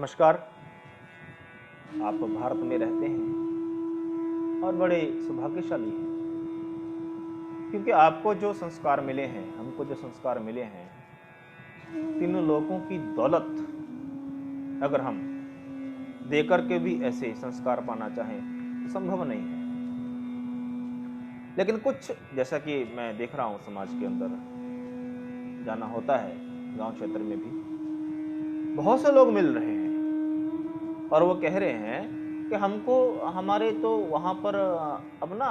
नमस्कार। आप भारत में रहते हैं और बड़े सौभाग्यशाली हैं, क्योंकि आपको जो संस्कार मिले हैं, हमको जो संस्कार मिले हैं, तीनों लोगों की दौलत अगर हम देकर के भी ऐसे संस्कार पाना चाहें तो संभव नहीं है। लेकिन कुछ, जैसा कि मैं देख रहा हूं समाज के अंदर, जाना होता है गांव क्षेत्र में भी, बहुत से लोग मिल रहे हैं और वो कह रहे हैं कि हमको, हमारे तो वहाँ पर अब ना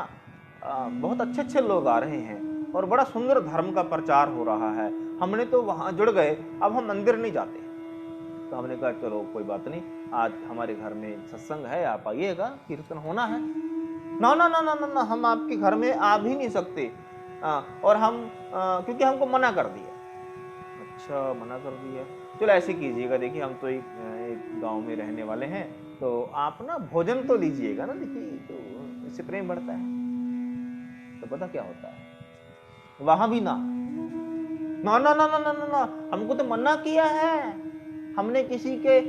बहुत अच्छे अच्छे लोग आ रहे हैं और बड़ा सुंदर धर्म का प्रचार हो रहा है, हमने तो वहाँ जुड़ गए, अब हम मंदिर नहीं जाते। तो हमने कहा चलो कोई बात नहीं, आज हमारे घर में सत्संग है, आप आइएगा, कीर्तन होना है। ना ना ना ना ना, ना हम आपके घर में आ भी नहीं सकते, और हम क्योंकि हमको मना कर दिया। अच्छा, मना कर दिया, चलो ऐसे कीजिएगा, देखिए हम तो एक गांव में रहने वाले हैं, तो आप ना भोजन तो लीजिएगा ना, देखिए तो इससे प्रेम बढ़ता है। तो पता क्या होता है, वहां भी ना ना ना ना ना ना ना, ना हमको तो मना किया है, हमने किसी के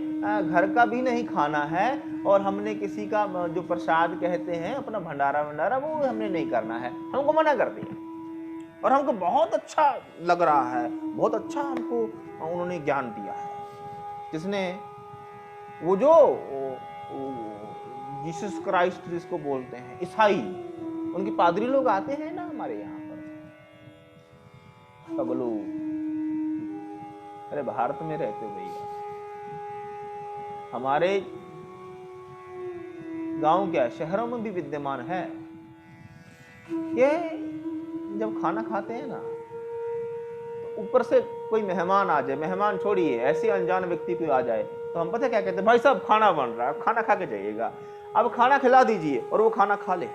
घर का भी नहीं खाना है, और हमने किसी का जो प्रसाद कहते हैं अपना भंडारा भंडारा वो हमने नहीं करना है, हमको मना कर दिया। और हमको बहुत अच्छा लग रहा है, बहुत अच्छा हमको उन्होंने ज्ञान दिया है। जिसने वो जो जीसस क्राइस्ट जिसको बोलते हैं ईसाई, उनके पादरी लोग आते हैं ना हमारे यहाँ पर, पगलू, अरे भारत में रहते हो भैया, हमारे गांव क्या शहरों में भी विद्यमान है। ये जब खाना खाते हैं ना, तो ऊपर से कोई मेहमान आ जाए, मेहमान छोड़िए, ऐसे अनजान व्यक्ति कोई आ जाए, तो हम पता क्या कहते हैं, भाई साहब खाना बन रहा है, खाना खा के जाइएगा, अब खाना खिला दीजिए, और वो खाना खा ले।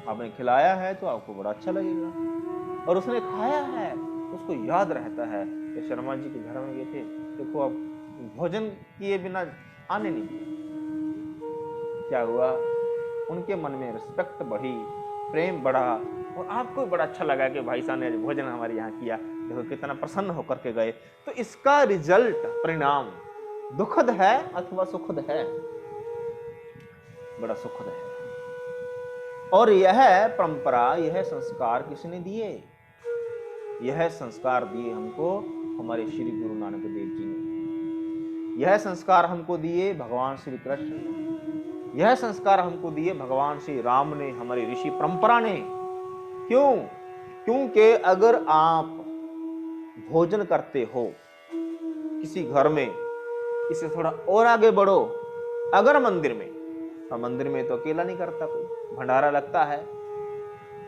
आपने खिलाया है तो आपको बड़ा अच्छा लगेगा, और उसने खाया है उसको याद रहता है कि शर्मा जी के घर में गए थे, देखो अब भोजन किए बिना आने नहीं दिए। क्या हुआ, उनके मन में रिस्पेक्ट बढ़ी, प्रेम बढ़ा, और आपको बड़ा अच्छा लगा कि भाई साहब ने भोजन हमारे यहाँ किया, देखो कितना प्रसन्न होकर के गए। तो इसका रिजल्ट, परिणाम दुखद है अथवा सुखद है? बड़ा सुखद है। और यह परंपरा, यह संस्कार किसने दिए? यह संस्कार दिए हमको हमारे श्री गुरु नानक देव जी ने। यह संस्कार हमको दिए भगवान श्री कृष्ण ने। यह संस्कार हमको दिए भगवान श्री राम ने, हमारी ऋषि परंपरा ने। क्यों? क्योंकि अगर आप भोजन करते हो किसी घर में, इससे थोड़ा और आगे बढ़ो, अगर मंदिर में, और मंदिर में तो अकेला नहीं करता कोई, भंडारा लगता है,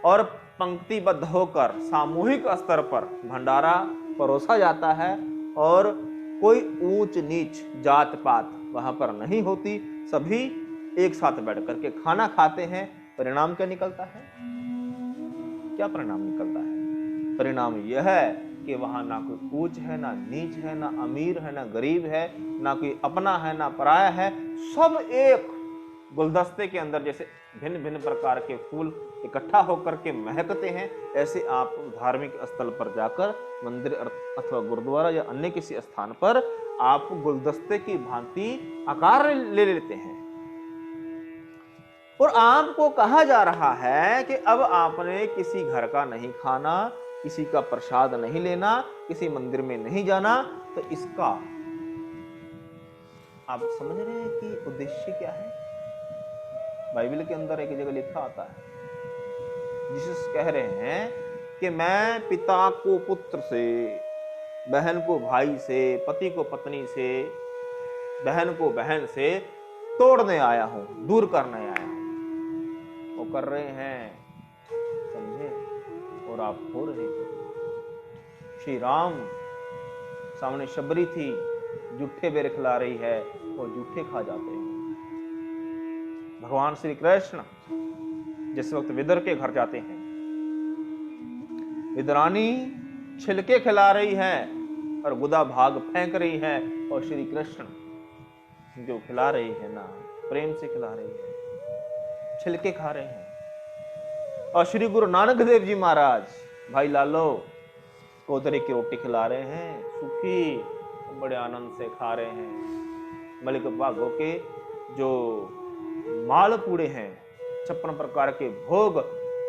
और पंक्तिबद्ध होकर सामूहिक स्तर पर भंडारा परोसा जाता है, और कोई ऊंच नीच जात पात वहां पर नहीं होती, सभी एक साथ बैठ करके खाना खाते हैं। परिणाम क्या निकलता है? क्या परिणाम निकलता है? परिणाम यह है कि वहां ना कोई ऊंच है, ना नीच है, ना अमीर है, ना गरीब है, ना कोई अपना है, ना पराया है, सब एक गुलदस्ते के अंदर जैसे भिन्न भिन्न प्रकार के फूल इकट्ठा होकर के महकते हैं, ऐसे आप धार्मिक स्थल पर जाकर, मंदिर अथवा गुरुद्वारा या अन्य किसी स्थान पर, आप गुलदस्ते की भांति आकार ले लेते हैं। और आपको कहा जा रहा है कि अब आपने किसी घर का नहीं खाना, किसी का प्रसाद नहीं लेना, किसी मंदिर में नहीं जाना। तो इसका आप समझ रहे हैं कि उद्देश्य क्या है? बाइबल के अंदर एक जगह लिखा आता है, जीसस कह रहे हैं कि मैं पिता को पुत्र से, बहन को भाई से, पति को पत्नी से, बहन को बहन से तोड़ने आया हूं, दूर करने आया हूं। वो कर रहे हैं, समझे, और आप हो रहे हो। श्री राम सामने शबरी थी, जूठे बेर खिला रही है, और जूठे खा जाते हैं। भगवान श्री कृष्ण जिस वक्त विदुर के घर जाते हैं, विदुरानी छिलके खिला रही है और गुदा भाग फेंक रही है, और श्री कृष्ण जो खिला रही है ना, प्रेम से खिला रही है, छिलके खा रहे हैं। और श्री गुरु नानक देव जी महाराज भाई लालो कोदरे की रोटी खिला रहे हैं, सूखी, बड़े आनंद से खा रहे हैं। मलिक भागों के जो मालपूड़े हैं, 56 प्रकार के भोग,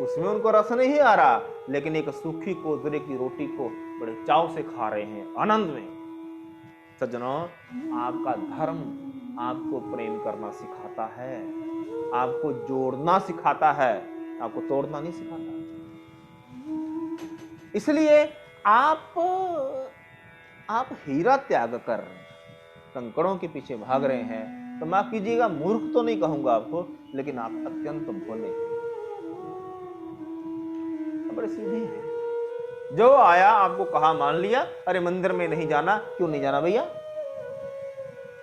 उसमें उनको रस नहीं आ रहा, लेकिन एक सूखी कोदरे की रोटी को बड़े चाव से खा रहे हैं, आनंद में। सज्जनों, आपका धर्म आपको प्रेम करना सिखाता है, आपको जोड़ना सिखाता है, आपको तोड़ना नहीं सिखाता। इसलिए आप हीरा त्याग कर कंकड़ों के पीछे भाग रहे हैं, तो माफ कीजिएगा, मूर्ख तो नहीं कहूंगा आपको, लेकिन आप अत्यंत भोले हैं, बड़े सीधे हैं। जो आया आपको कहा, मान लिया, अरे मंदिर में नहीं जाना, क्यों नहीं जाना भैया,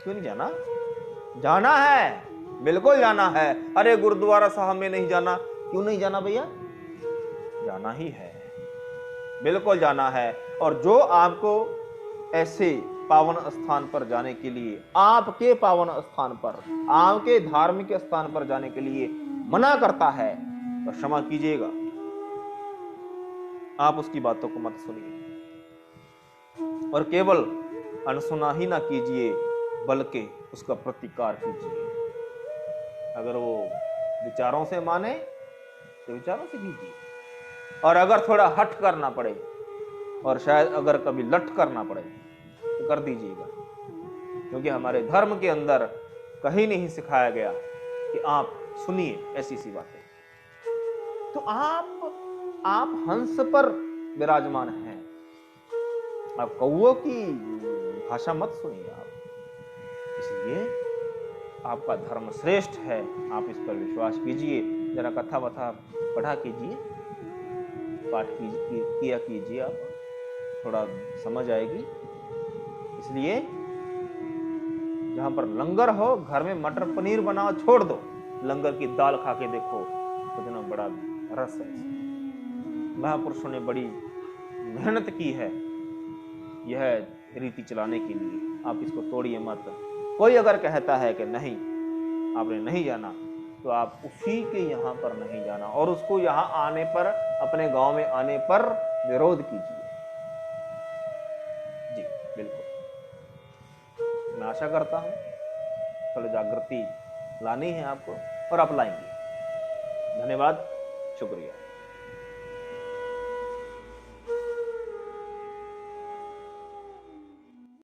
क्यों नहीं जाना? जाना है, बिल्कुल जाना है। अरे गुरुद्वारा साहब में नहीं जाना, क्यों नहीं जाना भैया? जाना ही है, बिल्कुल जाना है। और जो आपको ऐसे पावन स्थान पर जाने के लिए, आपके पावन स्थान पर, आपके धार्मिक स्थान पर जाने के लिए मना करता है, तो क्षमा कीजिएगा, आप उसकी बातों को मत सुनिए, और केवल अनसुना ही ना कीजिए, बल्कि उसका प्रतिकार कीजिए। अगर वो विचारों से माने तो विचारों से कीजिए, और अगर थोड़ा हट करना पड़े, और शायद अगर कभी लट करना पड़े, तो कर दीजिएगा, क्योंकि हमारे धर्म के अंदर कहीं नहीं सिखाया गया कि आप सुनिए ऐसी सी बातें। तो आप हंस पर विराजमान हैं, आप कौओं की भाषा मत सुनिए आप। इसलिए आपका धर्म श्रेष्ठ है, आप इस पर विश्वास कीजिए। जरा कथा वथा पढ़ा कीजिए, पाठ किया कीजिए, आप थोड़ा समझ आएगी। इसलिए जहां पर लंगर हो, घर में मटर पनीर बनाओ छोड़ दो, लंगर की दाल खा के देखो, कितना बड़ा रस है। महापुरुषों ने बड़ी मेहनत की है यह रीति चलाने के लिए, आप इसको तोड़िए मत। कोई अगर कहता है कि नहीं, आपने नहीं जाना, तो आप उसी के यहाँ पर नहीं जाना, और उसको यहाँ आने पर, अपने गांव में आने पर विरोध कीजिए। जी बिल्कुल, मैं आशा करता हूं थोड़ी जागृति लानी है आपको, और आप लाएंगे। धन्यवाद, शुक्रिया।